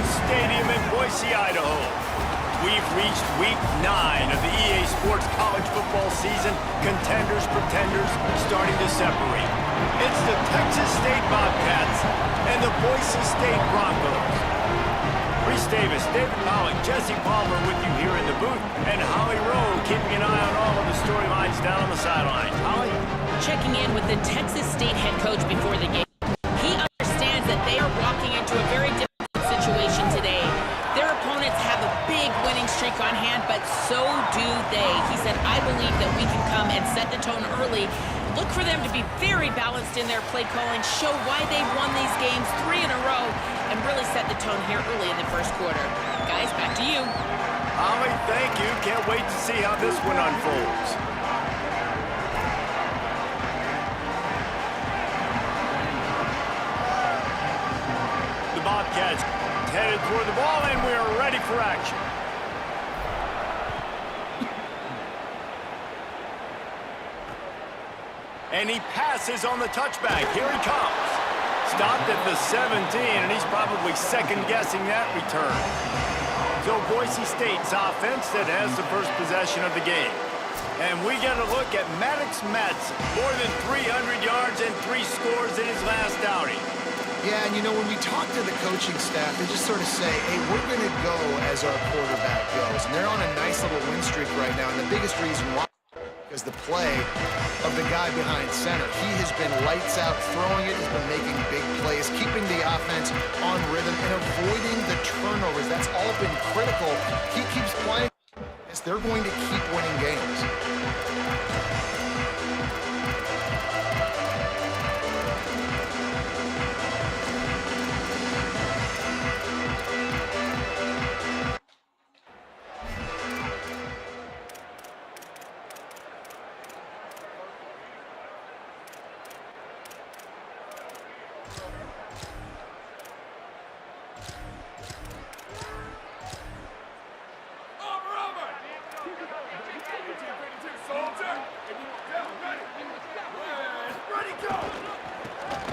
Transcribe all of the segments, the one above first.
Stadium in Boise, Idaho. We've reached week 9 of the EA Sports college football season. Contenders, pretenders, starting to separate. It's the Texas State Bobcats and the Boise State Broncos. Reese Davis, David Pollock, Jesse Palmer with you here in the booth, and Holly Rowe keeping an eye on all of the storylines down on the sidelines. Holly? Checking in with the Texas State head coach before the game. He understands that they are walking into a very difficult situation today. Their opponents have a big winning streak on hand, but so do they. He said, I believe that we can come and set the tone early. Look for them to be very balanced in their play calling, show why they've won these games 3 in a row, and really set the tone here early in the first quarter. Guys, back to you. Holly, thank you. Can't wait to see how this one unfolds. The Bobcats headed toward the ball, and we are ready for action. And he passes on the touchback. Here he comes. Stopped at the 17, and he's probably second-guessing that return. So Boise State's offense that has the first possession of the game. And we get a look at Maddox Madsen. More than 300 yards and 3 scores in his last outing. Yeah, and you know, when we talk to the coaching staff, they just sort of say, hey, we're going to go as our quarterback goes. And they're on a nice little win streak right now, and the biggest reason why is the play of the guy behind center. He has been lights out throwing it. He's been making big plays, keeping the offense on rhythm and avoiding the turnovers. That's all been critical. He keeps playing as they're going to keep winning games.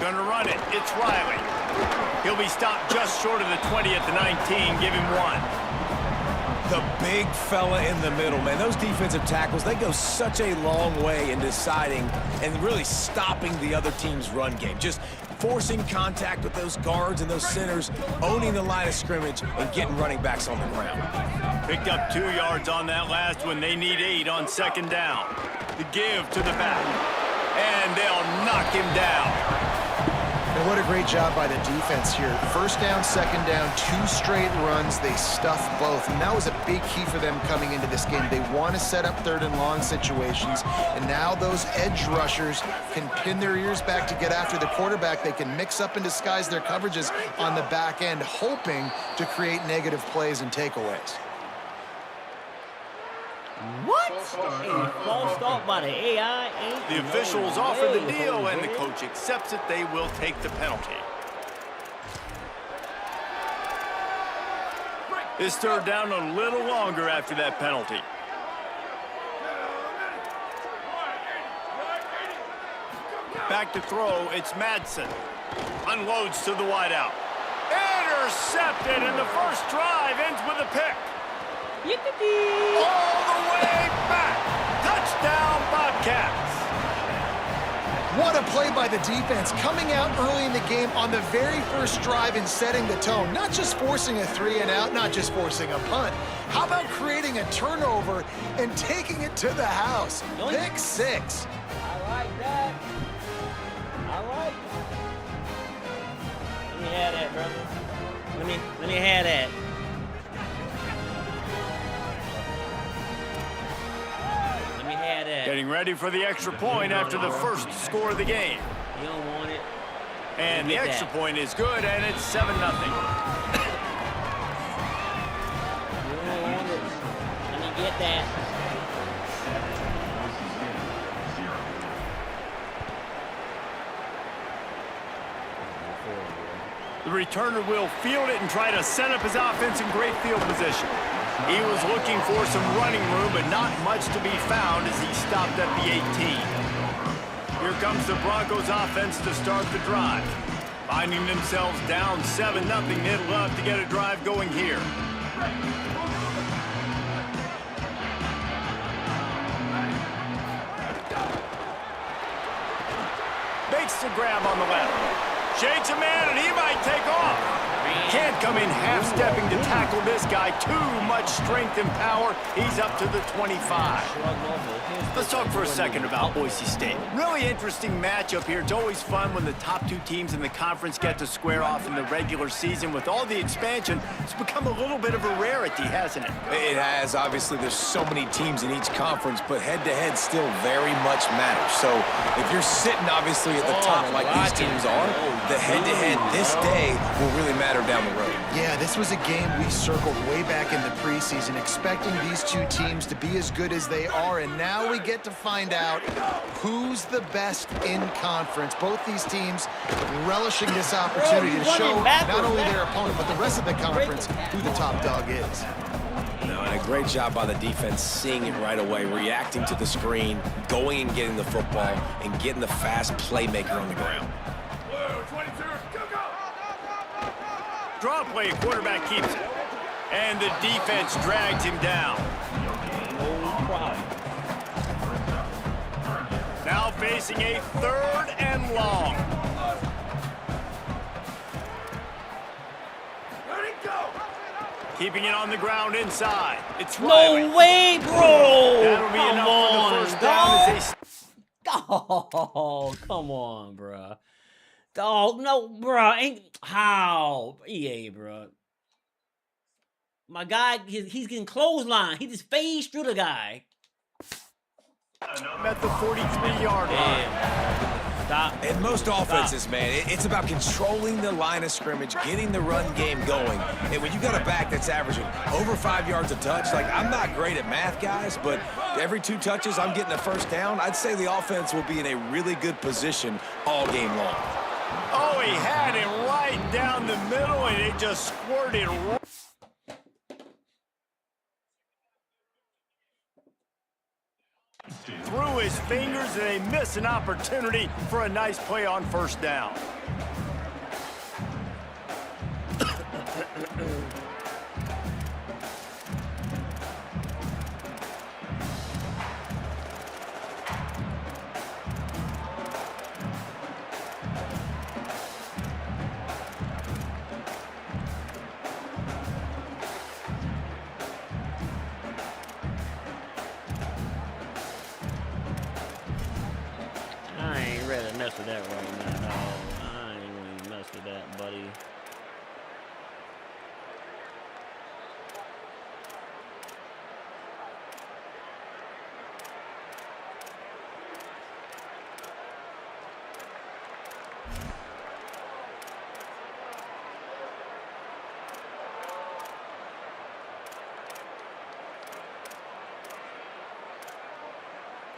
Gonna run it. It's Riley. He'll be stopped just short of the 20 at the 19. Give him 1. The big fella in the middle, man. Those defensive tackles, they go such a long way in deciding and really stopping the other team's run game. Just forcing contact with those guards and those centers, owning the line of scrimmage, and getting running backs on the ground. Picked up 2 yards on that last one. They need 8 on second down. The give to the back. And they'll knock him down. And what a great job by the defense here. First down, second down, 2 straight runs. They stuffed both, and that was a big key for them coming into this game. They want to set up 3rd and long situations, and now those edge rushers can pin their ears back to get after the quarterback. They can mix up and disguise their coverages on the back end, hoping to create negative plays and takeaways. What? A false start by the AI. The officials offer the deal, and the coach accepts it. They will take the penalty. This 3rd down a little longer after that penalty. Back to throw, it's Madsen. Unloads to the wideout. Intercepted, and the first drive ends with a pick. Yippee! All the way back. Touchdown, Bobcats. What a play by the defense, coming out early in the game on the very first drive and setting the tone. Not just forcing a 3 and out, not just forcing a punt. How about creating a turnover and taking it to the house? Pick 6. I like that. I like that. Let me have that, brother. Let me have that. Getting ready for the extra point after the first score of the game. You don't want it. And the extra point is good, and it's 7-0. You don't want it. Let me get that. The returner will field it and try to set up his offense in great field position. He was looking for some running room, but not much to be found as he stopped at the 18. Here comes the Broncos offense to start the drive. Finding themselves down 7-0, they'd love to get a drive going here. Makes the grab on the left. Shakes a man, and he might take off. Can't come in half-stepping to tackle this guy. Too much strength and power. He's up to the 25. Let's talk for a second about Boise State. Really interesting matchup here. It's always fun when the top two teams in the conference get to square off in the regular season. With all the expansion, it's become a little bit of a rarity, hasn't it? It has. Obviously, there's so many teams in each conference, but head-to-head still very much matters. So if you're sitting, obviously, at the top like these teams are, the head-to-head this day will really matter down the road. Yeah, this was a game we circled way back in the preseason, expecting these two teams to be as good as they are, and now we get to find out who's the best in conference. Both these teams relishing this opportunity to show not only their opponent, but the rest of the conference who the top dog is. No, and a great job by the defense seeing it right away, reacting to the screen, going and getting the football, and getting the fast playmaker on the ground. Draw play, quarterback keeps it. And the defense drags him down. No problem. Now facing a 3rd and long. Keeping it on the ground inside. It's Riley. No way, bro! That'll be enough for the first down as they... Oh, come on, bro. Oh, no, bro. Ain't how? EA, bro. My guy, he's getting clothesline. He just phased through the guy. At the 43-yard line. Stop. In most offenses, man, it's about controlling the line of scrimmage, getting the run game going. And when you got a back that's averaging over 5 yards a touch, like, I'm not great at math, guys, but every 2 touches, I'm getting a first down. I'd say the offense will be in a really good position all game long. Oh, he had it right down the middle, and it just squirted right. Through his fingers, and they miss an opportunity for a nice play on first down. I ain't ready to mess with that right now, dog. I ain't gonna mess with that, buddy.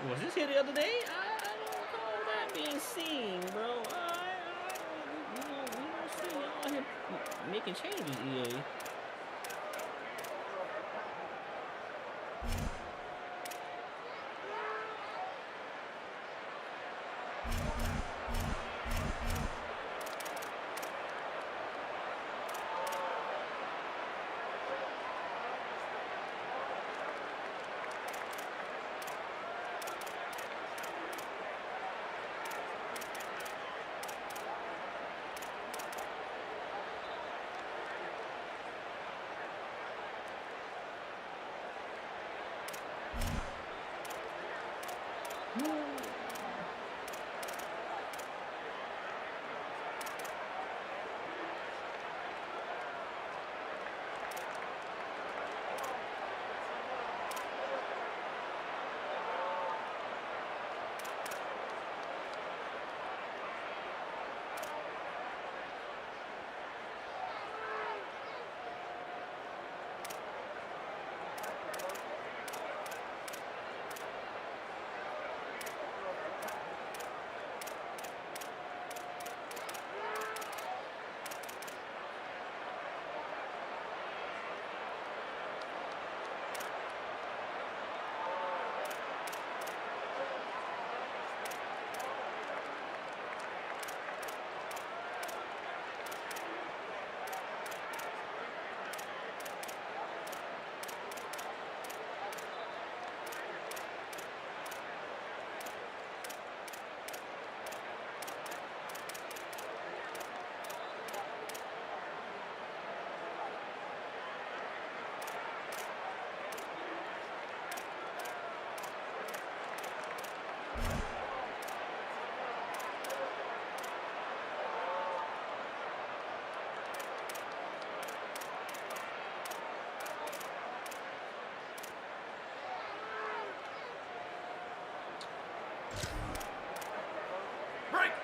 Was this here the other day? I don't recall that being seen, bro. We don't see y'all here making changes, EA.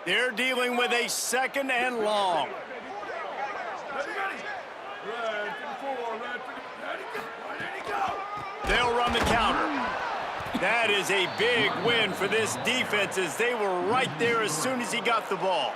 They're dealing with a 2nd and long. They'll run the counter. That is a big win for this defense as they were right there as soon as he got the ball.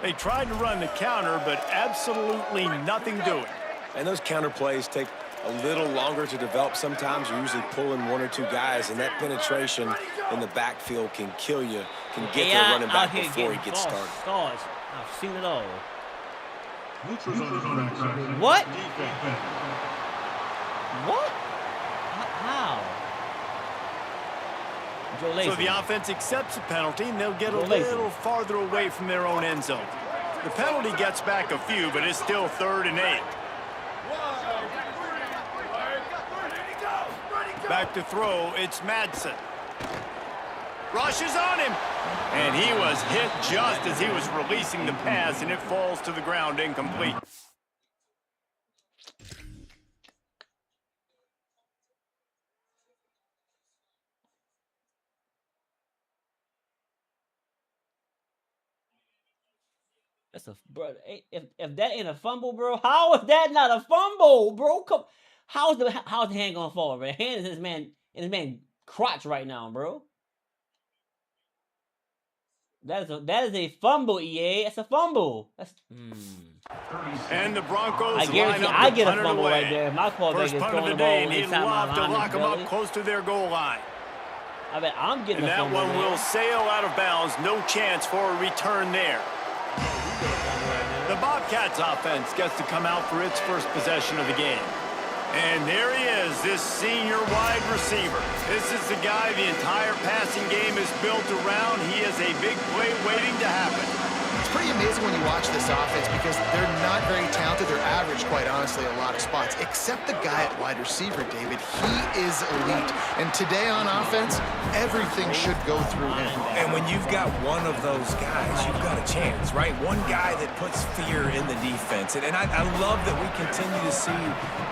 They tried to run the counter, but absolutely nothing doing. And those counter plays take a little longer to develop sometimes. You're usually pulling 1 or 2 guys, and that penetration in the backfield can kill you, can get their running back before he gets started. Stars. I've seen it all. What? What? How? So the offense accepts the penalty, and they'll get a little farther away from their own end zone. The penalty gets back a few, but it's still 3rd and 8. Back to throw, it's Madsen. Rushes on him. And he was hit just as he was releasing the pass, and it falls to the ground incomplete. That's a bro. If that ain't a fumble, bro, how is that not a fumble, bro? How's the hand gonna fall, bro? Hand is in his man crotch right now, bro. That is a fumble, EA. That's a fumble. That's And the Broncos I guarantee I get a fumble right there. My quarterback is First punt of throwing the the ball day, and he'd inside love to my lock him up belly. close to their goal line. I bet I'm getting And a that fumble. one man. will sail out of bounds. No chance for a return there. The Bobcats offense gets to come out for its first possession of the game. And there he is, this senior wide receiver. This is the guy the entire passing game is built around. He is a big play waiting to happen. It's pretty amazing when you watch this offense because they're not very talented. They're average, quite honestly, a lot of spots, except the guy at wide receiver, David. He is elite. And today on offense, everything should go through him. And when you've got one of those guys, you've got a chance, right? One guy that puts fear in the defense. And I love that we continue to see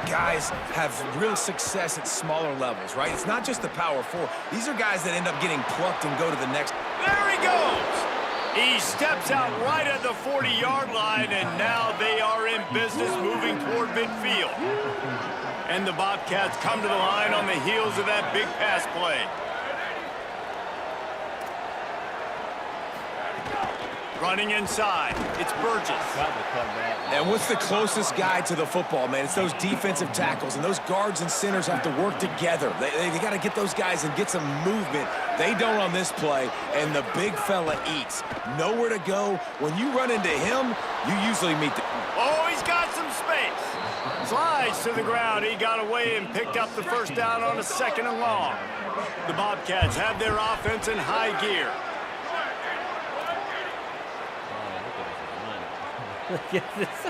guys have real success at smaller levels, right? It's not just the power 4. These are guys that end up getting plucked and go to the next. There he goes. He steps out right at the 40-yard line, and now they are in business moving toward midfield. And the Bobcats come to the line on the heels of that big pass play. Running inside, it's Burgess. And what's the closest guy to the football, man? It's those defensive tackles, and those guards and centers have to work together. They got to get those guys and get some movement. They don't on this play, and the big fella eats. Nowhere to go. When you run into him, you usually meet the... Oh, he's got some space. Slides to the ground. He got away and picked up the first down on a 2nd and long. The Bobcats have their offense in high gear. Look at this.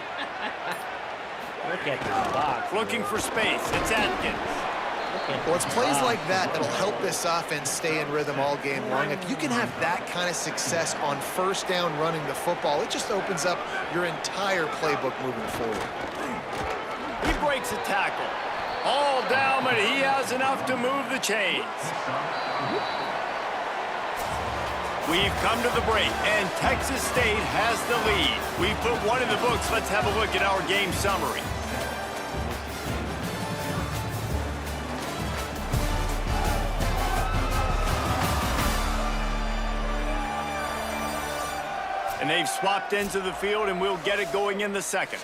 Look at this box. Looking for space. It's Atkins. Well, it's plays like that that'll help this offense stay in rhythm all game long. If you can have that kind of success on first down running the football, it just opens up your entire playbook moving forward. He breaks a tackle. All down, but he has enough to move the chains. We've come to the break, and Texas State has the lead. We put one in the books. Let's have a look at our game summary. And they've swapped ends of the field, and we'll get it going in the second.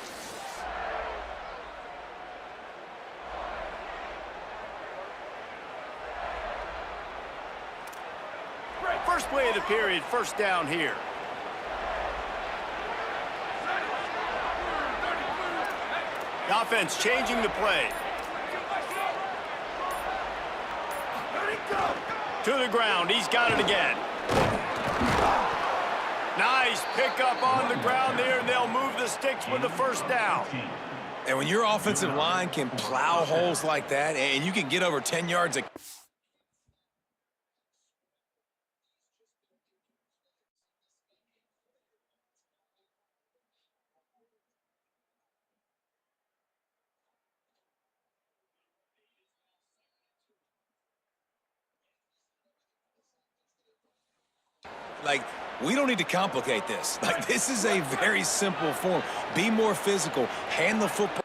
First play of the period, first down here. The offense changing the play. To the ground, he's got it again. Nice pickup on the ground there, and they'll move the sticks with the first down. And when your offensive line can plow holes like that, and you can get over 10 yards of... Like, We don't need to complicate this. Like, this is a very simple form. Be more physical. Hand the football.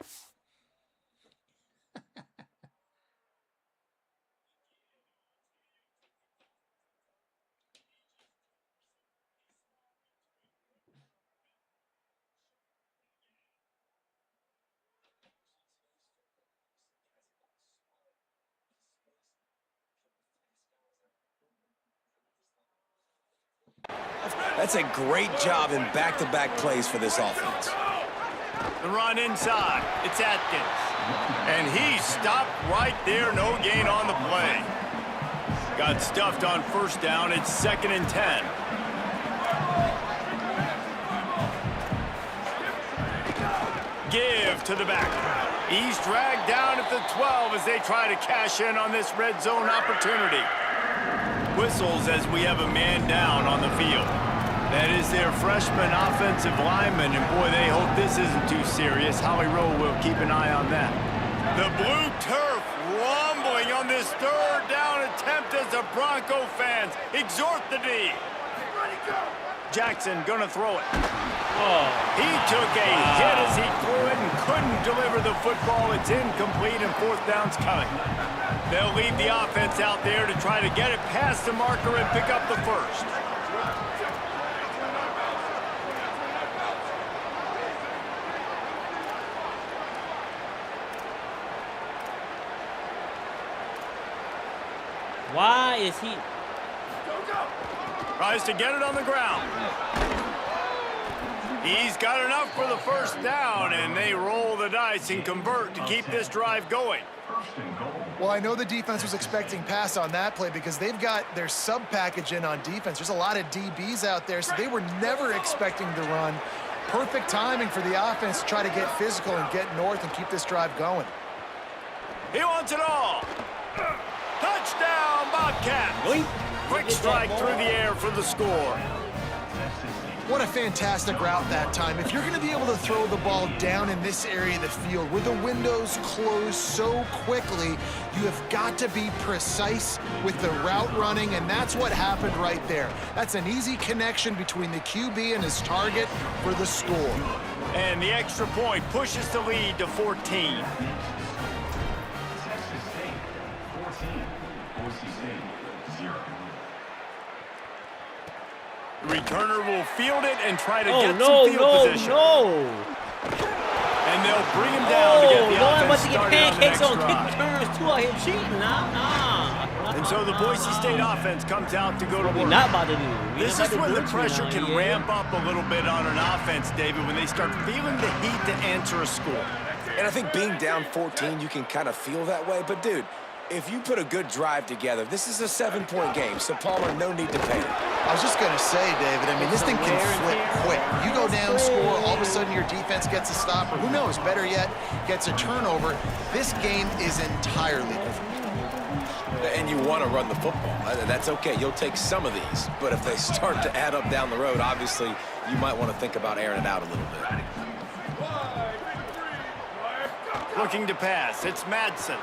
That's a great job in back-to-back plays for this offense. The run inside. It's Atkins. And he stopped right there. No gain on the play. Got stuffed on first down. It's 2nd and 10. Give to the back. He's dragged down at the 12 as they try to cash in on this red zone opportunity. Whistles as we have a man down on the field. That is their freshman offensive lineman, and boy, they hope this isn't too serious. Howie Rowe will keep an eye on that. The blue turf rumbling on this 3rd down attempt as the Bronco fans exhort the D. Jackson gonna throw it. Oh. He took a hit as he threw it and couldn't deliver the football. It's incomplete and 4th down's coming. They'll leave the offense out there to try to get it past the marker and pick up the first. Why is he? Tries to get it on the ground. He's got enough for the 1st down, and they roll the dice and convert to keep this drive going. Well, I know the defense was expecting pass on that play because they've got their sub package in on defense. There's a lot of DBs out there, so they were never expecting to run. Perfect timing for the offense to try to get physical and get north and keep this drive going. He wants it all. Touchdown, Bobcats. Quick strike through the air for the score. What a fantastic route that time. If you're going to be able to throw the ball down in this area of the field where the windows close so quickly, you have got to be precise with the route running, and that's what happened right there. That's an easy connection between the QB and his target for the score. And the extra point pushes the lead to 14. The returner will field it and try to get some field position. And they'll bring him down to get the offense started on the next drive. Returns too out here cheating, And so the Boise State offense comes out to go to work. Not about to do. This is when the pressure can ramp up a little bit on an offense, David, when they start feeling the heat to answer a score. And I think being down 14, you can kind of feel that way. But, dude, if you put a good drive together, this is a 7-point game, so Palmer, no need to panic. I was just going to say, David, I mean, this thing can flip quick. You go down, score, all of a sudden your defense gets a stop, or who knows, better yet, gets a turnover. This game is entirely different. And you want to run the football. That's okay. You'll take some of these. But if they start to add up down the road, obviously, you might want to think about airing it out a little bit. Looking to pass. It's Madsen.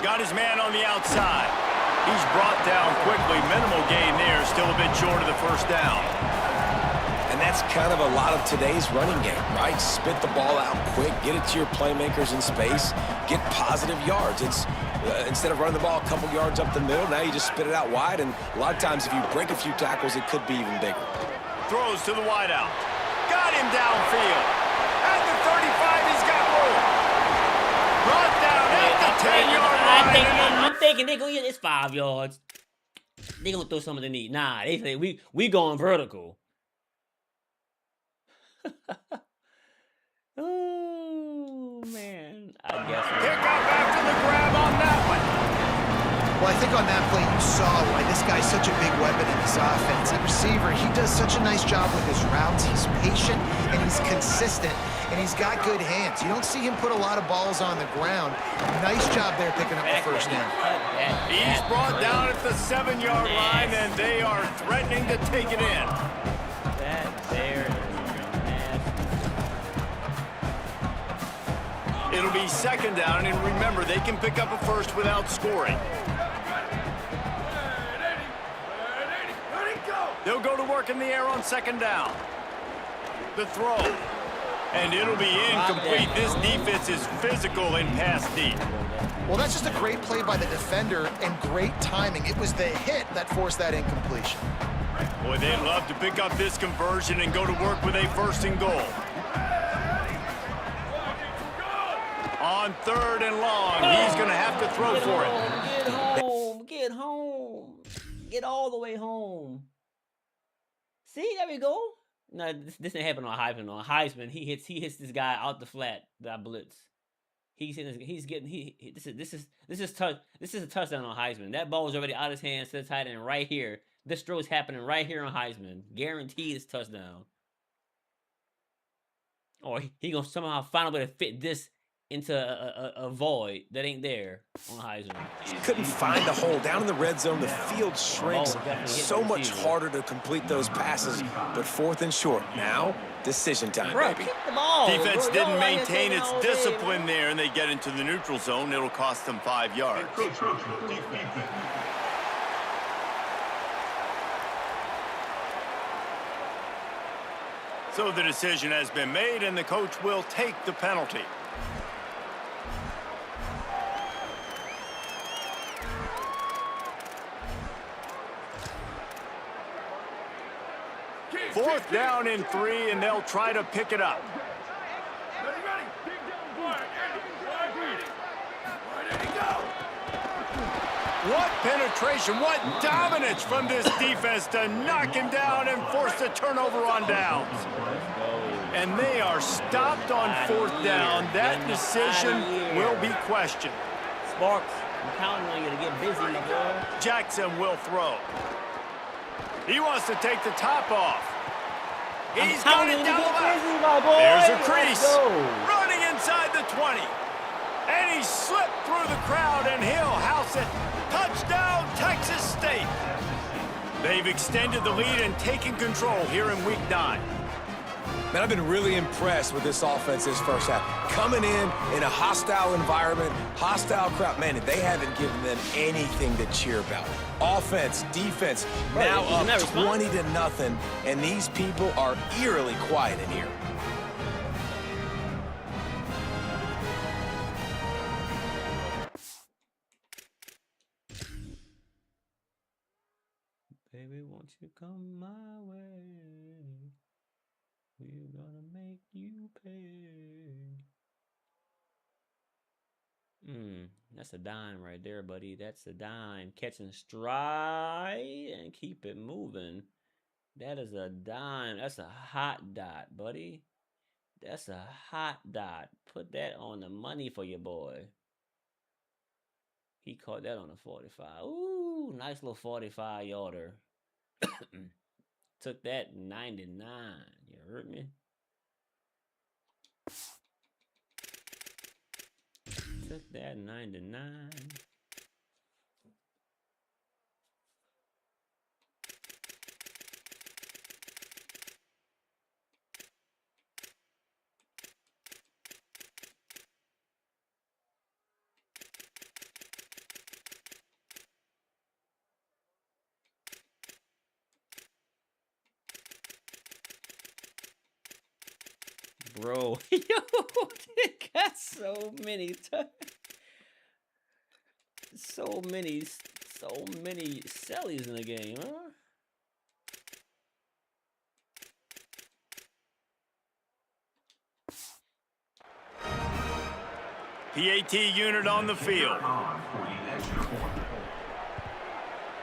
Got his man on the outside. He's brought down quickly. Minimal gain there. Still a bit short of the 1st down. And that's kind of a lot of today's running game, right? Spit the ball out quick. Get it to your playmakers in space. Get positive yards. It's instead of running the ball a couple yards up the middle, now you just spit it out wide. And a lot of times if you break a few tackles, it could be even bigger. Throws to the wideout. Got him downfield. At the 35, he's got room. Brought down at the 10-yard line. I'm thinking they're going to get it's 5 yards. They're going to throw some of the knee. Nah, they say we going vertical. Oh, man. I guess. Pick up after the grab on that one. Well, I think on that play you saw why this guy's such a big weapon in this offense. At receiver, he does such a nice job with his routes. He's patient, and he's consistent, and he's got good hands. You don't see him put a lot of balls on the ground. Nice job there picking up the 1st down. He's brought down at the 7-yard line, and they are threatening to take it in. That there is It'll be 2nd down, and remember, they can pick up a first without scoring. They'll go to work work in the air on second down. The throw. And it'll be incomplete. This defense is physical in pass deep. Well, that's just a great play by the defender and great timing. It was the hit that forced that incompletion. Boy, they'd love to pick up this conversion and go to work with a 1st and goal. On 3rd and long, he's going to have to throw for it. Get home. Get home. Get all the way home. See, there we go. No, this didn't happen on Heisman. On Heisman, he hits this guy out the flat that blitz. This is a touchdown on Heisman. That ball was already out of his hands to the tight end right here. This throw is happening right here on Heisman. Guaranteed it's touchdown. Or he gonna somehow find a way to fit this into a void that ain't there on Heisman. Couldn't find the hole. Down in the red zone, the field shrinks. So much harder to complete those passes, but 4th and short. Now, decision time, baby. Kick the ball. Defense didn't maintain its discipline there, and they get into the neutral zone. It'll cost them 5 yards. So the decision has been made, and the coach will take the penalty. Fourth down and 3, and they'll try to pick it up. What penetration, what dominance from this defense to knock him down and force the turnover on downs. And they are stopped on 4th down. That decision will be questioned. Sparks, I'm counting on you to get busy, my boy. Jackson will throw. He wants to take the top off. He's got it down the left. There's a crease. Running inside the 20. And he slipped through the crowd, and he'll house it. Touchdown, Texas State. They've extended the lead and taken control here in Week 9. Man, I've been really impressed with this offense this first half. Coming in a hostile environment, hostile crowd. Man, they haven't given them anything to cheer about. Offense, defense, now up 20-0, and these people are eerily quiet in here. Baby, won't you come my way? We're gonna make you pay. That's a dime right there, buddy. That's a dime. Catching stride and keep it moving. That is a dime. That's a hot dot, buddy. That's a hot dot. Put that on the money for your boy. He caught that on a 45. Ooh, nice little 45-yarder. Took that 99. You heard me? Took that 99. Bro, yo, they got so many sellies in the game, huh? PAT unit on the field.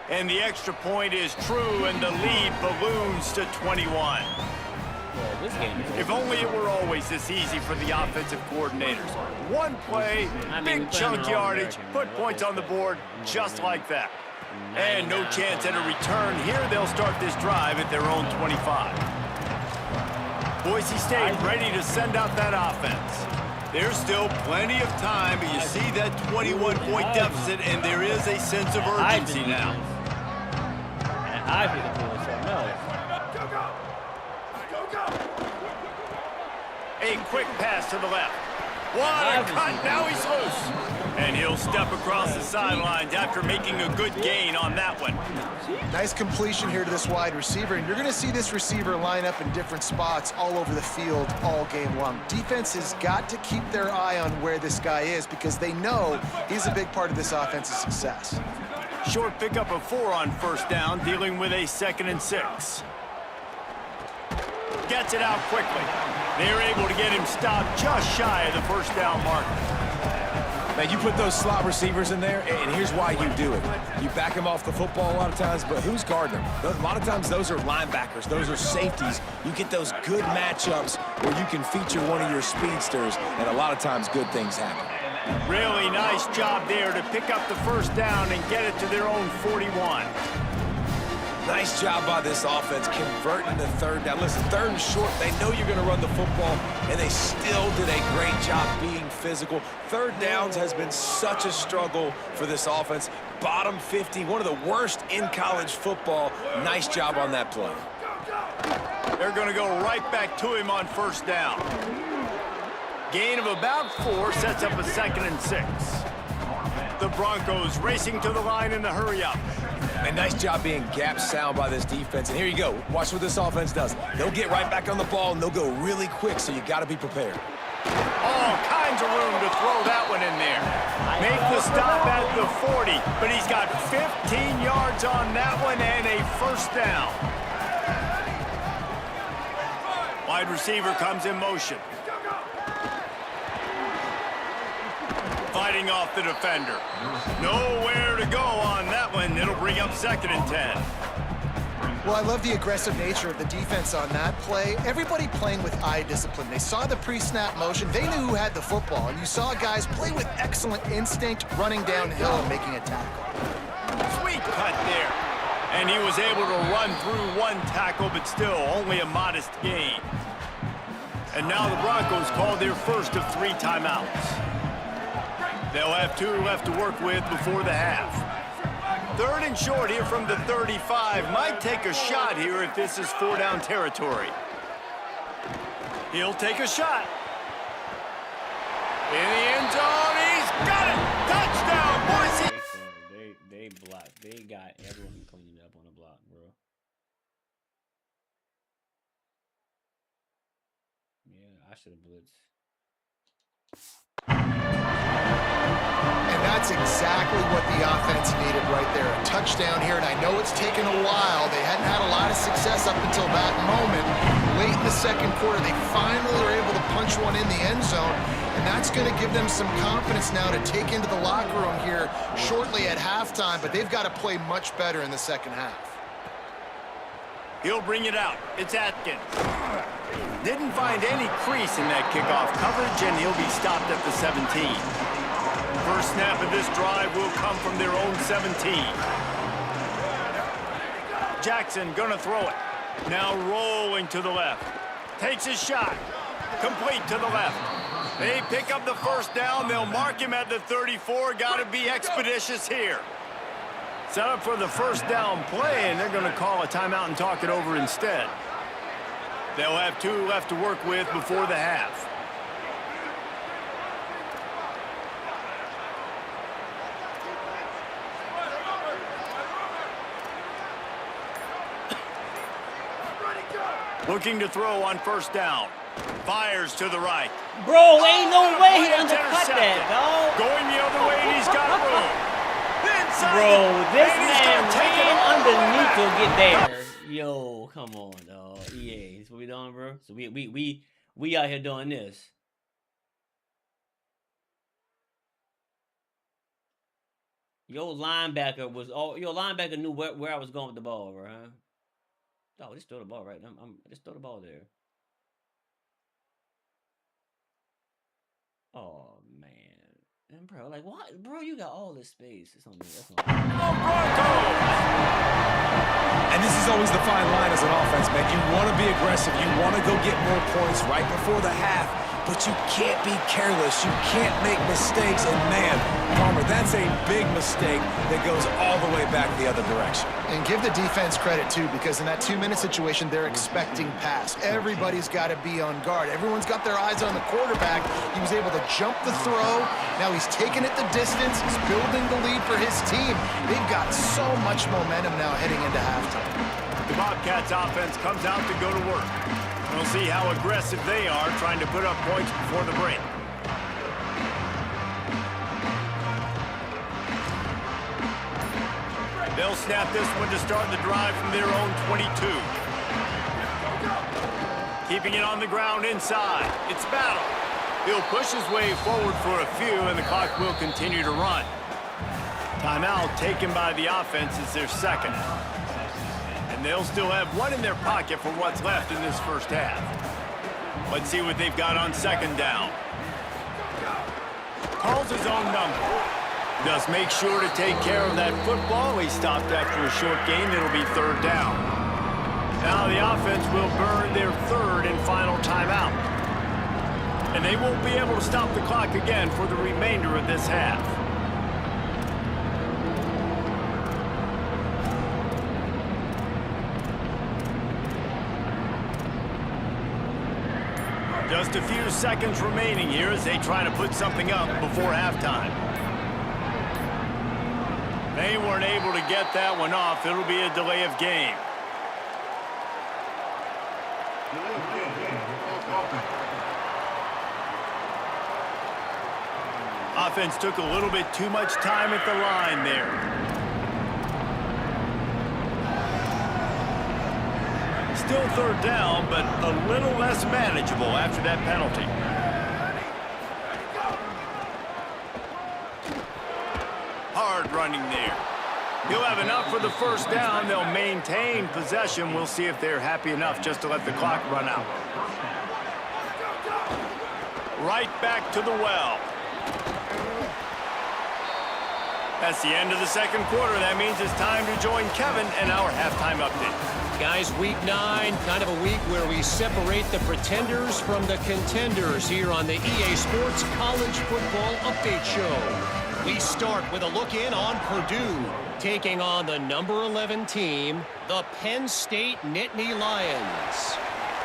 And the extra point is true, and the lead balloons to 21. Well, this game is if only it were always this easy for the offensive coordinators. One play, big chunk yardage, put points on the board just like that. And no chance at a return. Here they'll start this drive at their own 25. Boise State ready to send out that offense. There's still plenty of time, but you see that 21-point deficit, and there is a sense of urgency now. I think it's doing something else. A quick pass to the left. What a cut, now he's loose. And he'll step across the sidelines after making a good gain on that one. Nice completion here to this wide receiver, and you're going to see this receiver line up in different spots all over the field all game long. Defense has got to keep their eye on where this guy is because they know he's a big part of this offense's success. Short pickup of 4 on first down, dealing with a 2nd and 6. Gets it out quickly. They're able to get him stopped just shy of the first down marker. Man, you put those slot receivers in there, and here's why you do it. You back them off the football a lot of times, but who's guarding them? A lot of times those are linebackers. Those are safeties. You get those good matchups where you can feature one of your speedsters, and a lot of times good things happen. Really nice job there to pick up the first down and get it to their own 41. Nice job by this offense converting the 3rd down. Listen, 3rd and short, they know you're going to run the football, and they still did a great job being physical. 3rd downs has been such a struggle for this offense. Bottom 50, one of the worst in college football. Nice job on that play. They're going to go right back to him on first down. Gain of about 4 sets up a 2nd and 6. The Broncos racing to the line in the hurry-up. A nice job being gap sound by this defense. And here you go. Watch what this offense does. They'll get right back on the ball, and they'll go really quick, so you got to be prepared. All kinds of room to throw that one in there. Make the stop at the 40, but he's got 15 yards on that one and a first down. Wide receiver comes in motion. Fighting off the defender. Nowhere to go on that one. It'll bring up 2nd and 10. Well, I love the aggressive nature of the defense on that play. Everybody playing with eye discipline. They saw the pre-snap motion. They knew who had the football. And you saw guys play with excellent instinct, running downhill and making a tackle. Sweet cut there. And he was able to run through 1 tackle, but still only a modest gain. And now the Broncos call their first of 3 timeouts. They'll have 2 left to work with before the half. 3rd and short here from the 35. Might take a shot here if this is 4-down territory. He'll take a shot. In the end zone, he's got it! Touchdown, Boise! They blocked. They got everyone cleaned up on the block, bro. Yeah, I should have blitzed. That's exactly what the offense needed right there. A touchdown here, and I know it's taken a while. They hadn't had a lot of success up until that moment. Late in the 2nd quarter, they finally were able to punch one in the end zone, and that's going to give them some confidence now to take into the locker room here shortly at halftime, but they've got to play much better in the 2nd half. He'll bring it out. It's Atkins. Didn't find any crease in that kickoff coverage, and he'll be stopped at the 17. First snap of this drive will come from their own 17. Jackson gonna throw it. Now rolling to the left. Takes his shot. Complete to the left. They pick up the first down. They'll mark him at the 34. Gotta be expeditious here. Set up for the first down play, and they're gonna call a timeout and talk it over instead. They'll have 2 left to work with before the half. Looking to throw on first down. Fires to the right. Bro, ain't no way he undercut that, dog. Going the other way, and he's got room. Inside Bro, this and man he's gonna take it ran all underneath the to way. get there. Yo, come on, dog. EA, this what we doing, bro? So we out here doing this. Your linebacker knew where I was going with the ball, bro. Huh? Oh, just throw the ball right. Just throw the ball there. Oh man, and bro, like what, bro? You got all this space. It's on me. That's on me. And this is always the fine line as an offense, man. You want to be aggressive. You want to go get more points right before the half. but you can't be careless. You can't make mistakes. And, man, Palmer, that's a big mistake that goes all the way back the other direction. And give the defense credit, too, because in that 2-minute situation, they're expecting pass. Everybody's got to be on guard. Everyone's got their eyes on the quarterback. He was able to jump the throw. Now he's taking it the distance. He's building the lead for his team. They've got so much momentum now heading into halftime. The Bobcats offense comes out to go to work. We'll see how aggressive they are trying to put up points before the break. They'll snap this one to start the drive from their own 22. Keeping it on the ground inside. It's Battle. He'll push his way forward for a few, and the clock will continue to run. Timeout taken by the offense is their second. And they'll still have one in their pocket for what's left in this first half. Let's see what they've got on second down. Calls his own number. Does make sure to take care of that football. He stopped after a short gain. It'll be third down. Now the offense will burn their third and final timeout. And they won't be able to stop the clock again for the remainder of this half. Just a few seconds remaining here as they try to put something up before halftime. They weren't able to get that one off. It'll be a delay of game. Offense took a little bit too much time at the line there. Still third down, but a little less manageable after that penalty. Hard running there. He'll have enough for the first down. They'll maintain possession. We'll see if they're happy enough just to let the clock run out. Right back to the well. That's the end of the second quarter. That means it's time to join Kevin and our halftime update. Guys, week 9, kind of a week where we separate the pretenders from the contenders here on the EA Sports College Football Update Show. We start with a look in on Purdue, taking on the number 11 team, the Penn State Nittany Lions.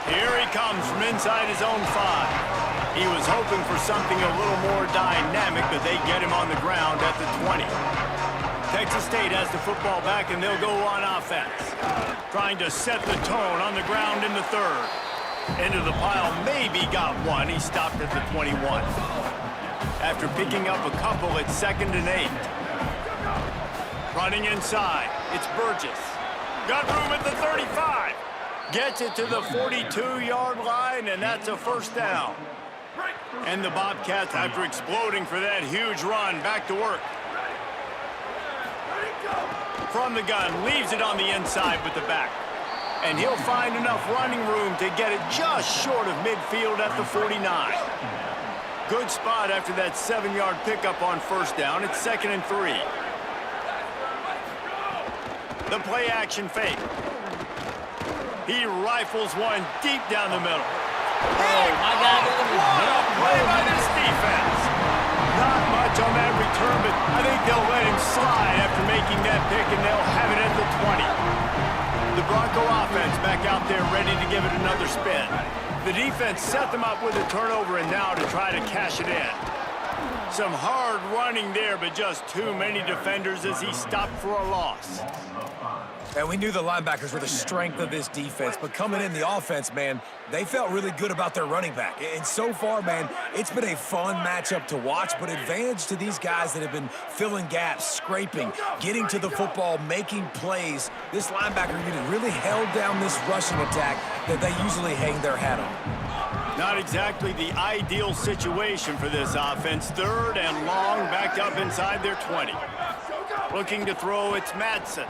Here he comes from inside his own 5. He was hoping for something a little more dynamic, but they get him on the ground at the 20. Texas State has the football back, and they'll go on offense. Trying to set the tone on the ground in the third. Into the pile, maybe got one. He stopped at the 21. After picking up a couple, it's 2nd and 8. Running inside, it's Burgess. Got room at the 35. Gets it to the 42-yard line, and that's a first down. And the Bobcats, after exploding for that huge run, back to work. From the gun, leaves it on the inside with the back. And he'll find enough running room to get it just short of midfield at the 49. Good spot after that 7-yard pickup on first down. It's 2nd and 3. The play action fake. He rifles one deep down the middle. Oh, my God. What a play by this defense. Not much on that return, but I think they'll let him slide after making that pick, and they'll have it at the 20. The Bronco offense back out there ready to give it another spin. The defense set them up with a turnover, and now to try to cash it in. Some hard running there, but just too many defenders as he stopped for a loss. And we knew the linebackers were the strength of this defense, but coming in the offense, man, they felt really good about their running back. And so far, man, it's been a fun matchup to watch, but advantage to these guys that have been filling gaps, scraping, getting to the football, making plays. This linebacker unit really held down this rushing attack that they usually hang their hat on. Not exactly the ideal situation for this offense. 3rd and long, back up inside their 20. Looking to throw, it's Madsen.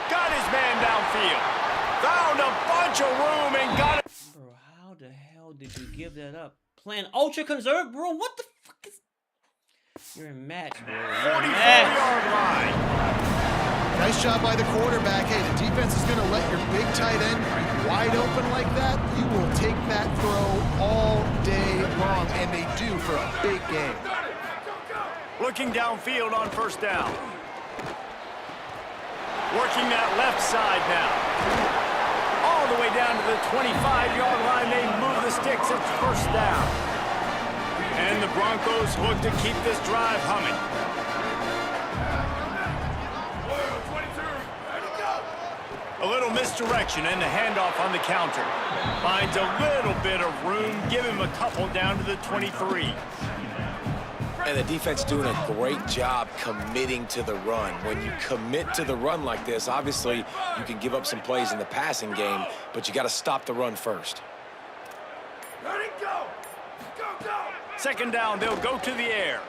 Got his man downfield. Found a bunch of room and got it. Bro, how the hell did you give that up? Playing ultra conserve, bro? What the fuck is... You're in match, bro. 44-yard line. Nice job by the quarterback. Hey, the defense is going to let your big tight end be wide open like that. You will take that throw all day long, and they do for a big game. Looking downfield on first down. Working that left side now. All the way down to the 25-yard line. They move the sticks. It's first down. And the Broncos look to keep this drive humming. A little misdirection and the handoff on the counter. Finds a little bit of room. Give him a couple down to the 23. And the defense doing a great job committing to the run. When you commit to the run like this, obviously you can give up some plays in the passing game, but you got to stop the run first. Ready, go! Go, go! Second down, they'll go to the air.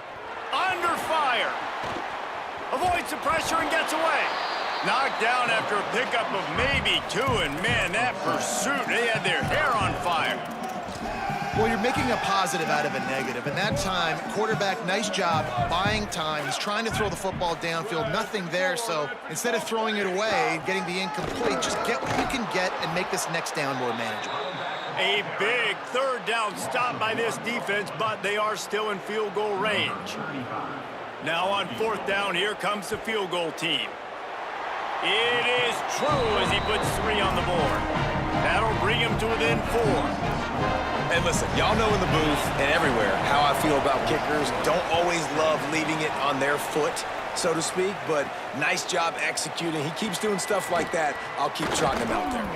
Under fire. Avoids the pressure and gets away. Knocked down after a pickup of maybe 2, and man, that pursuit, they had their hair on fire. Well, you're making a positive out of a negative, and that time, quarterback, nice job buying time. He's trying to throw the football downfield, nothing there, so instead of throwing it away, getting the incomplete, just get what you can get and make this next down more manageable. A big third down stop by this defense, but they are still in field goal range. Now on fourth down, here comes the field goal team. It is true as he puts 3 on the board. That'll bring him to within 4. And listen, y'all know in the booth and everywhere how I feel about kickers. Don't always love leaving it on their foot, so to speak, but nice job executing. He keeps doing stuff like that. I'll keep trotting him out there.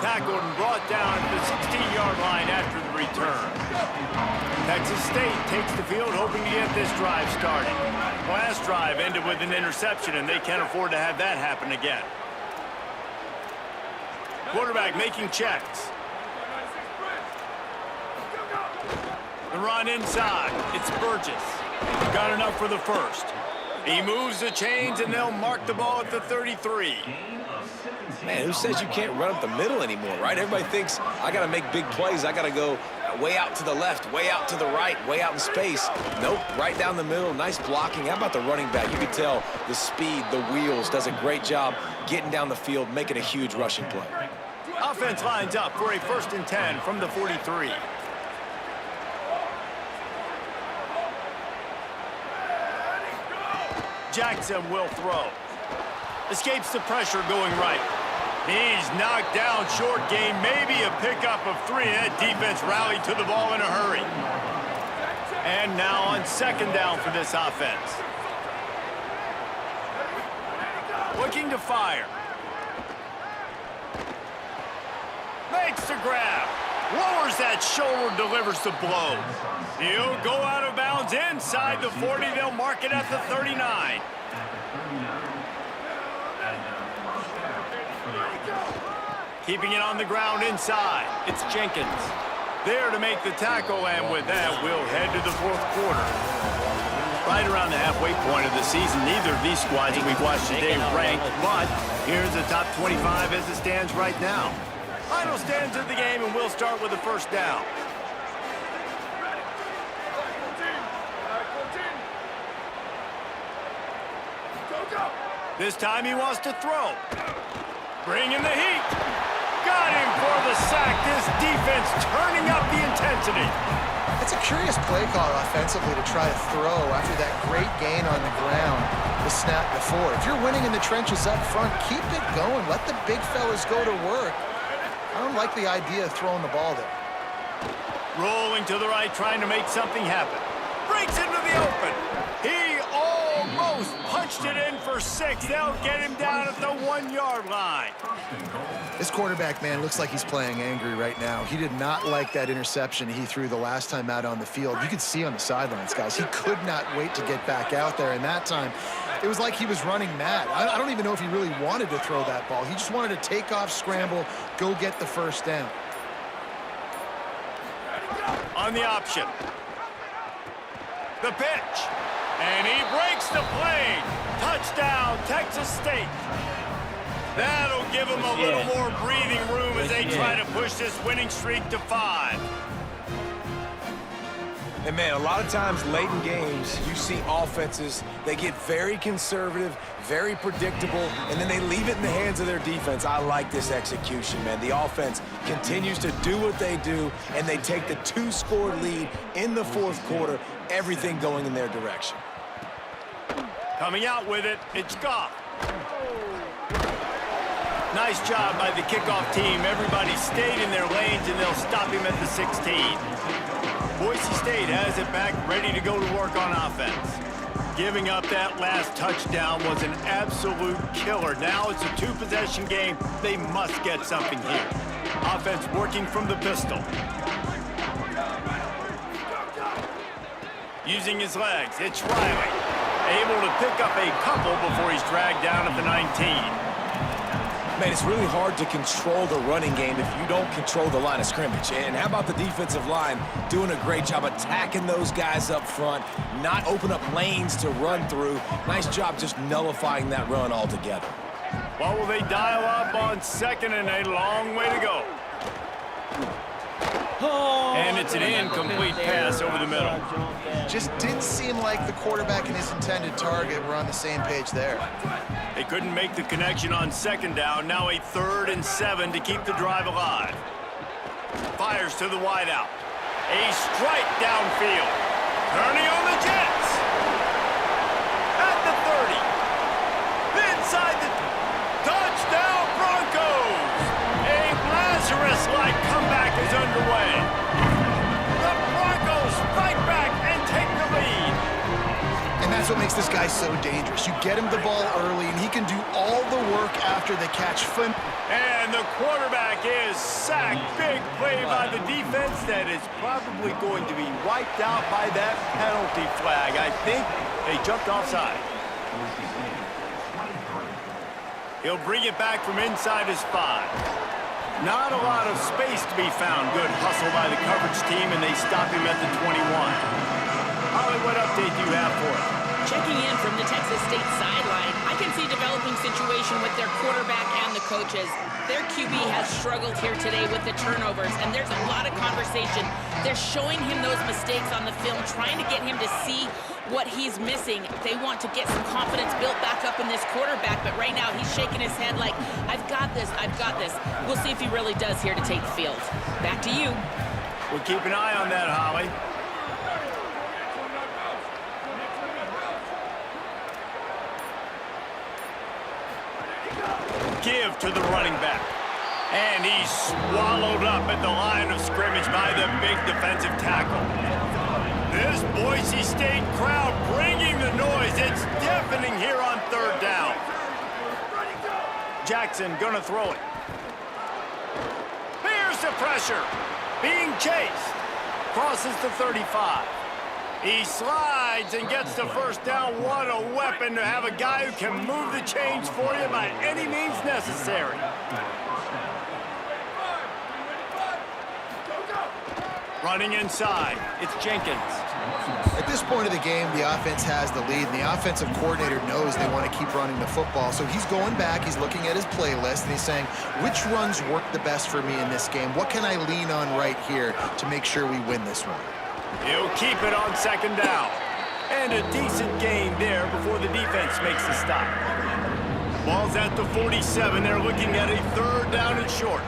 Tackled and brought down at the 16-yard line after the return. Texas State takes the field hoping to get this drive started. Last drive ended with an interception, and they can't afford to have that happen again. Quarterback making checks. The run inside. It's Burgess. Got enough for the first. He moves the chains, and they'll mark the ball at the 33. Man, who says you can't run up the middle anymore, right? Everybody thinks I got to make big plays. I got to go way out to the left, way out to the right, way out in space. Nope, right down the middle. Nice blocking. How about the running back? You can tell the speed, the wheels, does a great job getting down the field, making a huge rushing play. Offense lines up for a 1st and 10 from the 43. Jackson will throw. Escapes the pressure going right. He's knocked down short game, maybe a pickup of 3. That defense rallied to the ball in a hurry. And now on second down for this offense. Looking to fire. Makes the grab. Lowers that shoulder, delivers the blow. He'll go out of bounds inside the 40. They'll mark it at the 39. Keeping it on the ground inside. It's Jenkins. There to make the tackle, and with that, we'll head to the 4th quarter. Right around the halfway point of the season, neither of these squads that we've watched today ranked, but here's the top 25 as it stands right now. Final stands of the game, and we'll start with the first down. This time he wants to throw. Bring in the heat. Got him for the sack. This defense turning up the intensity. It's a curious play call offensively to try to throw after that great gain on the ground the snap before. If you're winning in the trenches up front, keep it going. Let the big fellas go to work. I don't like the idea of throwing the ball there. Rolling to the right, trying to make something happen. Breaks into the open. He almost punched it in for 6. They'll get him down at the 1-yard line. This quarterback, man, looks like he's playing angry right now. He did not like that interception he threw the last time out on the field. You could see on the sidelines, guys, he could not wait to get back out there. And that time, it was like he was running mad. I don't even know if he really wanted to throw that ball. He just wanted to take off, scramble, go get the first down. On the option. The pitch. And he breaks the play. Touchdown, Texas State. That'll give them a little more breathing room as they try to push this winning streak to 5. And, man, a lot of times late in games, you see offenses, they get very conservative, very predictable, and then they leave it in the hands of their defense. I like this execution, man. The offense continues to do what they do, and they take the 2-score lead in the fourth quarter, everything going in their direction. Coming out with it, it's Goff. Nice job by the kickoff team. Everybody stayed in their lanes, and they'll stop him at the 16. Boise State has it back, ready to go to work on offense. Giving up that last touchdown was an absolute killer. Now it's a 2-possession game. They must get something here. Offense working from the pistol. Using his legs, it's Riley. Able to pick up a couple before he's dragged down at the 19. Man, it's really hard to control the running game if you don't control the line of scrimmage. And how about the defensive line doing a great job attacking those guys up front, not open up lanes to run through. Nice job just nullifying that run altogether. What will they dial up on second and a long way to go? And it's an incomplete pass over the middle. Just didn't seem like the quarterback and his intended target were on the same page there. They couldn't make the connection on second down. Now a 3rd and 7 to keep the drive alive. Fires to the wideout. A strike downfield. Turning on the Jets. At the 30. Inside the touchdown Broncos. A Lazarus-like comeback is underway. The Broncos fight back and take the lead. And that's what makes this guy so dangerous. You get him the ball early, and he can do all the work after the catch. And the quarterback is sacked. Big play by the defense that is probably going to be wiped out by that penalty flag. I think they jumped offside. He'll bring it back from inside his 5. Not a lot of space to be found. Good hustle by the coverage team, and they stop him at the 21. Holly, what update do you have for us? Checking in from the Texas State sideline, I can see developing situation with their quarterback and the coaches. Their QB has struggled here today with the turnovers, and there's a lot of conversation. They're showing him those mistakes on the film, trying to get him to see what he's missing. They want to get some confidence built back up in this quarterback, but right now he's shaking his head like, I've got this, I've got this. We'll see if he really does here to take the field. Back to you. We'll keep an eye on that, Holly. Give to the running back. And he's swallowed up at the line of scrimmage by the big defensive tackle. This Boise State crowd bringing the noise. It's deafening here on 3rd down. Jackson gonna throw it. Here's the pressure. Being chased. Crosses the 35. He slides and gets the first down. What a weapon to have a guy who can move the chains for you by any means necessary. Running inside, it's Jenkins. At this point of the game, the offense has the lead, and the offensive coordinator knows they want to keep running the football. So he's going back, he's looking at his playlist, and he's saying, which runs work the best for me in this game? What can I lean on right here to make sure we win this one? He'll keep it on 2nd down. And a decent gain there before the defense makes the stop. Ball's at the 47. They're looking at a 3rd down and short.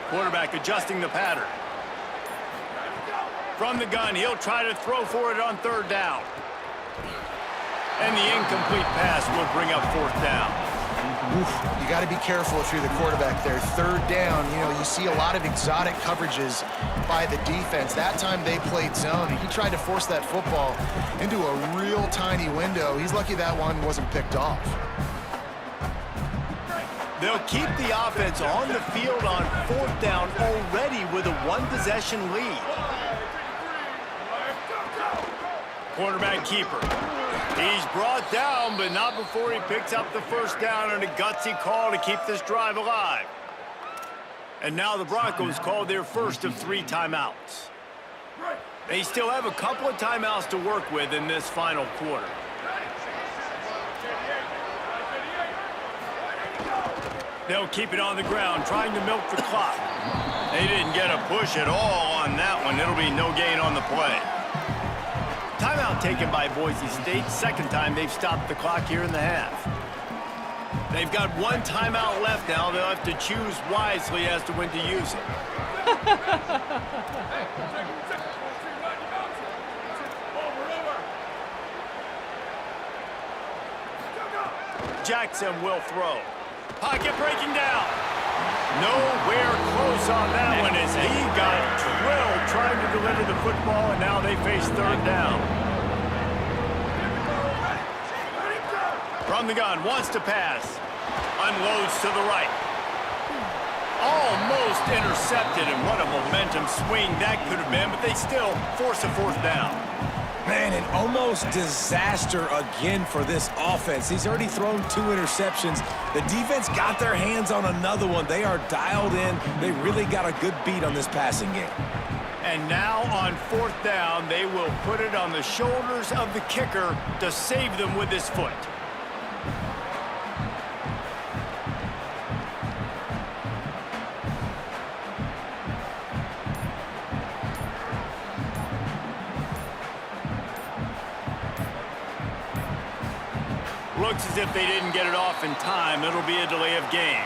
Quarterback adjusting the pattern. From the gun, he'll try to throw for it on 3rd down. And the incomplete pass will bring up 4th down. Oof, you got to be careful if you're the quarterback there. 3rd down, you know, you see a lot of exotic coverages by the defense. That time they played zone, and he tried to force that football into a real tiny window. He's lucky that one wasn't picked off. They'll keep the offense on the field on 4th down already with a 1-possession lead. Quarterback keeper. He's brought down, but not before he picks up the first down and a gutsy call to keep this drive alive. And now the Broncos call their first of 3 timeouts. They still have a couple of timeouts to work with in this final quarter. They'll keep it on the ground, trying to milk the clock. They didn't get a push at all on that one. It'll be no gain on the play. Timeout taken by Boise State. Second time they've stopped the clock here in the half. They've got one timeout left now. They'll have to choose wisely as to when to use it. Jackson will throw. Pocket breaking down. Nowhere close on that one as he got drilled trying to deliver the football, and now they face third down. From the gun, wants to pass. Unloads to the right. Almost intercepted, and what a momentum swing that could have been, but they still force a fourth down. Man, an almost disaster again for this offense. He's already thrown 2 interceptions. The defense got their hands on another one. They are dialed in. They really got a good beat on this passing game. And now on fourth down, they will put it on the shoulders of the kicker to save them with his foot. Looks as if they didn't get it off in time. It'll be a delay of game.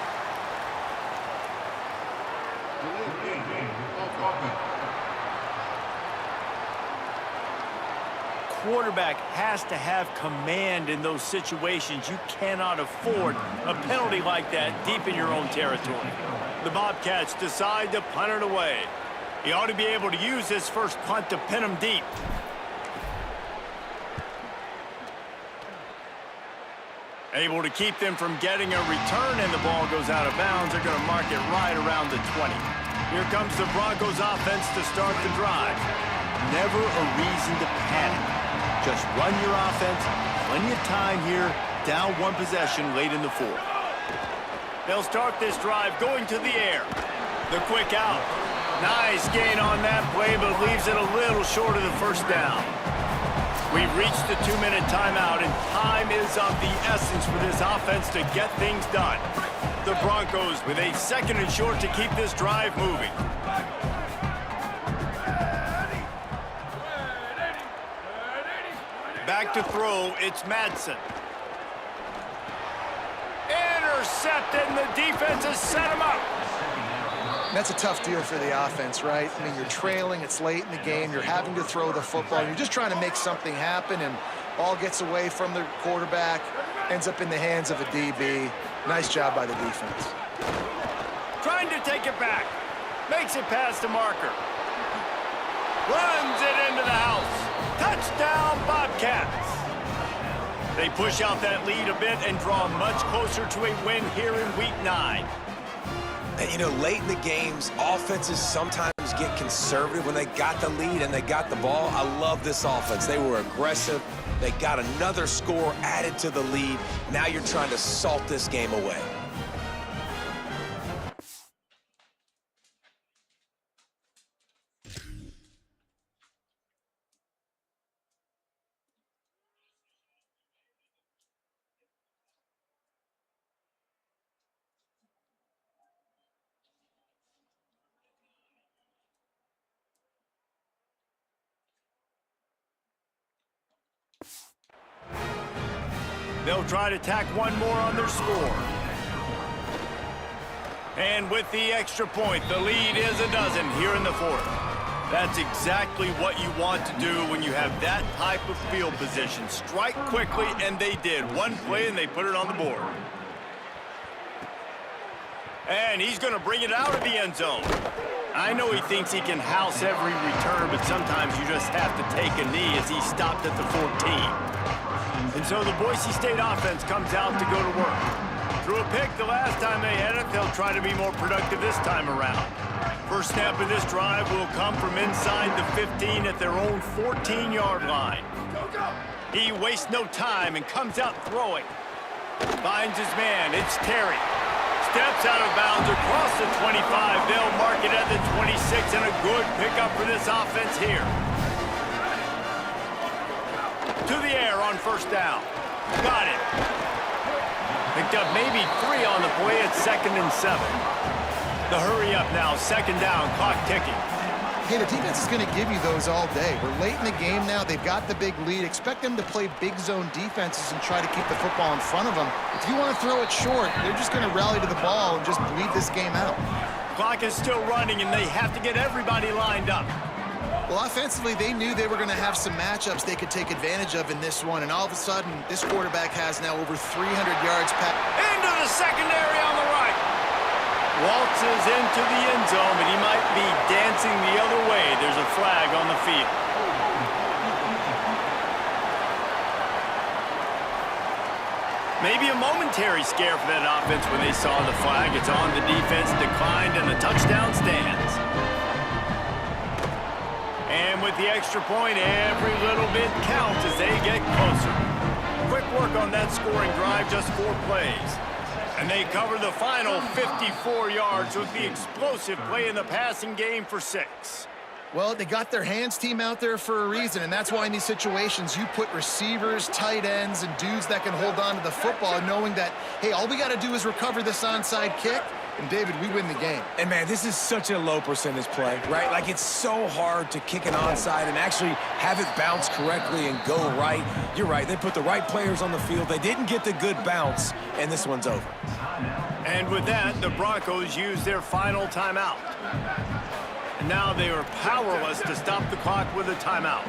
Quarterback has to have command in those situations. You cannot afford a penalty like that deep in your own territory. The Bobcats decide to punt it away. He ought to be able to use his first punt to pin them deep. Able to keep them from getting a return, and the ball goes out of bounds. They're going to mark it right around the 20. Here comes the Broncos offense to start the drive. Never a reason to panic. Just run your offense. Plenty of time here. Down one possession late in the fourth. They'll start this drive going to the air. The quick out. Nice gain on that play, but leaves it a little short of the first down. We've reached the 2-minute timeout, and time is of the essence for this offense to get things done. The Broncos with a 2nd and short to keep this drive moving. Back to throw, it's Madsen. Intercepted, and the defense has set him up. That's a tough deal for the offense, right? I mean, you're trailing, it's late in the game, you're having to throw the football, you're just trying to make something happen, and ball gets away from the quarterback, ends up in the hands of a DB. Nice job by the defense. Trying to take it back. Makes it past the marker. Runs it into the house. Touchdown, Bobcats. They push out that lead a bit and draw much closer to a win here in Week 9. And, you know, late in the games, offenses sometimes get conservative when they got the lead and they got the ball. I love this offense. They were aggressive. They got another score added to the lead. Now you're trying to salt this game away. They'll try to tack one more on their score. And with the extra point, the lead is a dozen here in the fourth. That's exactly what you want to do when you have that type of field position. Strike quickly, and they did. One play, and they put it on the board. And he's going to bring it out of the end zone. I know he thinks he can house every return, but sometimes you just have to take a knee as he stopped at the 14. And so the Boise State offense comes out to go to work. Threw a pick the last time they had it. They'll try to be more productive this time around. First snap of this drive will come from inside the 15 at their own 14-yard line. He wastes no time and comes out throwing. Finds his man. It's Terry. Steps out of bounds across the 25. They'll mark it at the 26, and a good pickup for this offense here. To the air on first down. Got it. Picked up maybe 3 on the play at 2nd and 7. The hurry up now, second down, clock ticking. Hey, the defense is going to give you those all day. We're late in the game now. They've got the big lead. Expect them to play big zone defenses and try to keep the football in front of them. If you want to throw it short, they're just going to rally to the ball and just bleed this game out. Clock is still running, and they have to get everybody lined up. Well, offensively, they knew they were going to have some matchups they could take advantage of in this one, and all of a sudden, this quarterback has now over 300 yards passed. Into the secondary on the right. Waltzes into the end zone, but he might be dancing the other way. There's a flag on the field. Maybe a momentary scare for that offense when they saw the flag. It's on, the defense declined, and the touchdown stands. And with the extra point, every little bit counts as they get closer. Quick work on that scoring drive, just 4 plays. And they cover the final 54 yards with the explosive play in the passing game for 6. Well, they got their hands team out there for a reason, and that's why in these situations you put receivers, tight ends, and dudes that can hold on to the football, knowing that, hey, all we got to do is recover this onside kick, and, David, we win the game. And, man, this is such a low percentage play, right? Like, it's so hard to kick an onside and actually have it bounce correctly and go right. You're right. They put the right players on the field. They didn't get the good bounce, and this one's over. And with that, the Broncos use their final timeout. And now they are powerless to stop the clock with a timeout.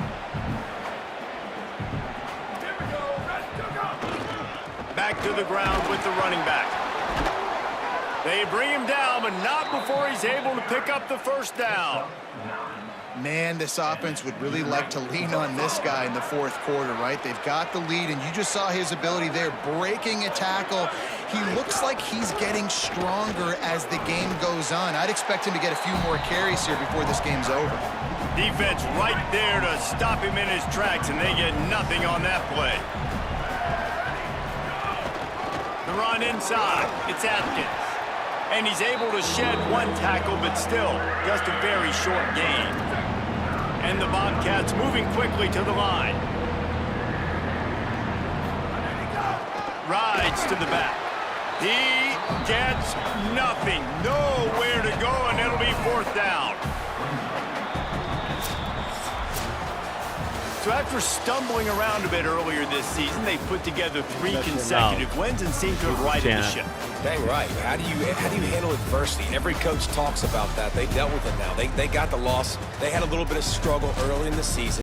Back to the ground with the running back. They bring him down, but not before he's able to pick up the first down. Man, this offense would really like to lean on this guy in the fourth quarter, right? They've got the lead, and you just saw his ability there, breaking a tackle. He looks like he's getting stronger as the game goes on. I'd expect him to get a few more carries here before this game's over. Defense right there to stop him in his tracks, and they get nothing on that play. The run inside. It's Atkins. And he's able to shed 1 tackle, but still just a very short gain. And the Bobcats moving quickly to the line. Rides to the back. He gets nothing. Nowhere to go, and it'll be 4th down. So after stumbling around a bit earlier this season, they put together 3 consecutive wins and seem to have righted the ship. Dang right. How do you handle adversity? Every coach talks about that. They dealt with it now. They got the loss. They had a little bit of struggle early in the season.